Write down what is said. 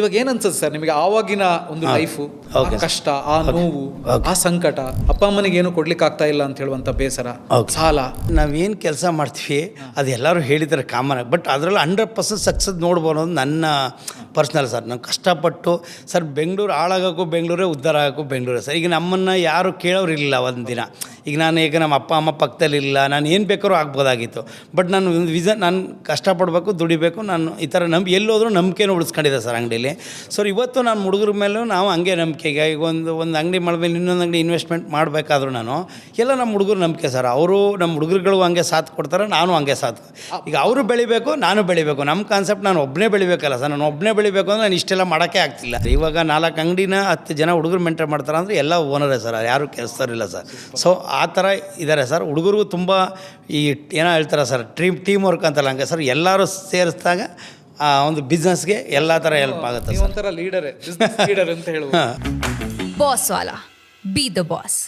ಇವಾಗ ಏನ್ ಅನ್ಸುತ್ತೆ ಸರ್ ನಿಮಗೆ ಆವಾಗಿನ ಒಂದು ಲೈಫು, ಕಷ್ಟ, ಆ ನೋವು, ಆ ಸಂಕಟ, ಅಪ್ಪ ಅಮ್ಮನಿಗೆ ಏನು ಕೊಡ್ಲಿಕ್ಕೆ ಆಗ್ತಾ ಇಲ್ಲ ಅಂತ ಹೇಳುವಂತ ಬೇಸರ, ಸಾಲ, ನಾವೇನು ಕೆಲಸ ಮಾಡ್ತೀವಿ ಅದು ಎಲ್ಲರೂ ಹೇಳಿದ್ದಾರೆ ಕಾಮನ್, ಬಟ್ ಅದರಲ್ಲಿ 100% ಸಕ್ಸಸ್ ನೋಡ್ಬೋದು ನನ್ನ ಪರ್ಸ್ನಲ್ ಸರ್. ನಾವು ಕಷ್ಟಪಟ್ಟು ಸರ್ ಬೆಂಗಳೂರು ಹಾಳಾಗೋಕ್ಕೂ ಬೆಂಗಳೂರೇ, ಉದ್ಧಾರ ಆಗೋಕ್ಕೂ ಬೆಂಗಳೂರೇ ಸರ್. ಈಗ ನಮ್ಮನ್ನು ಯಾರು ಕೇಳೋರಿಲ್ಲ ಒಂದು ದಿನ. ಈಗ ನಮ್ಮ ಅಪ್ಪ ಅಮ್ಮ ಪಕ್ಕದಲ್ಲಿಲ್ಲ, ನಾನು ಏನು ಬೇಕಾದ್ರೂ ಆಗ್ಬೋದಾಗಿತ್ತು. ಬಟ್ ನಾನು ಒಂದು ವಿಷನ್, ನಾನು ಕಷ್ಟಪಡಬೇಕು, ದುಡಿಬೇಕು, ನಾನು ಈ ಥರ ಎಲ್ಲೋದ್ರೂ ನಂಬಿಕೆನೂ ಉಳಿಸ್ಕೊಂಡಿದ್ದೆ ಸರ್ ಅಂಗಡೀಲಿ. ಸರ್ ಇವತ್ತು ನಾನು ಹುಡುಗರ ಮೇಲೂ ನಾವು ಹಂಗೆ ನಂಬಿಕೆಗೆ, ಈಗ ಒಂದು ಅಂಗಡಿ ಮಾಡಿದ್ಮೇಲೆ ಇನ್ನೊಂದು ಅಂಗಡಿ ಇನ್ವೆಸ್ಟ್ಮೆಂಟ್ ಮಾಡಬೇಕಾದ್ರೂ ನಾನು ಎಲ್ಲ ನಮ್ಮ ಹುಡುಗರು ನಂಬಿಕೆ ಸರ್. ಅವರು ನಮ್ಮ ಹುಡುಗರುಗಳಿಗೂ ಹಂಗೆ ಸಾಥ್ ಕೊಡ್ತಾರೆ, ನಾನು ಹಂಗೆ ಸಾಥ್. ಈಗ ಅವರು ಬೆಳಿಬೇಕು, ನಾನು ಬೆಳಿಬೇಕು. ನಮ್ಮ ಕಾನ್ಸೆಪ್ಟ್ ನಾನು ಒಬ್ಬನೇ ಬೆಳಿಬೇಕಲ್ಲ ಸರ್. ನಾನು ಒಬ್ಬನೇ ಬೆಳಿಬೇಕು ಅಂದರೆ ನಾನು ಇಷ್ಟೆಲ್ಲ ಮಾಡೋಕ್ಕೆ ಆಗ್ತಿಲ್ಲ. ಇವಾಗ 4 ಅಂಗಡಿನ 10 ಜನ ಹುಡುಗರು ಮೇಂಟೈನ್ ಮಾಡ್ತಾರೆ ಅಂದರೆ ಎಲ್ಲ ಓನರೇ ಸರ್, ಯಾರು ಕೆಲಸದವರಿಲ್ಲ ಸರ್. ಸೊ ಆ ಥರ ಇದ್ದಾರೆ ಸರ್. ಹುಡುಗರು ತುಂಬ ಈ ಏನೋ ಹೇಳ್ತಾರೆ ಸರ್, ಟೀಮ್ ವರ್ಕ್ ಅಂತಲ್ಲ, ಹಂಗೆ ಸರ್ ಎಲ್ಲರೂ ಸೇರಿಸಿದಾಗ ಆ ಒಂದು ಬಿಸ್ನೆಸ್ಗೆ ಎಲ್ಲ ಥರ ಹೆಲ್ಪ್ ಆಗುತ್ತೆ. ಒಂಥರ ಲೀಡರ್ ಅಂತ ಹೇಳುವ boss Vala, B the boss.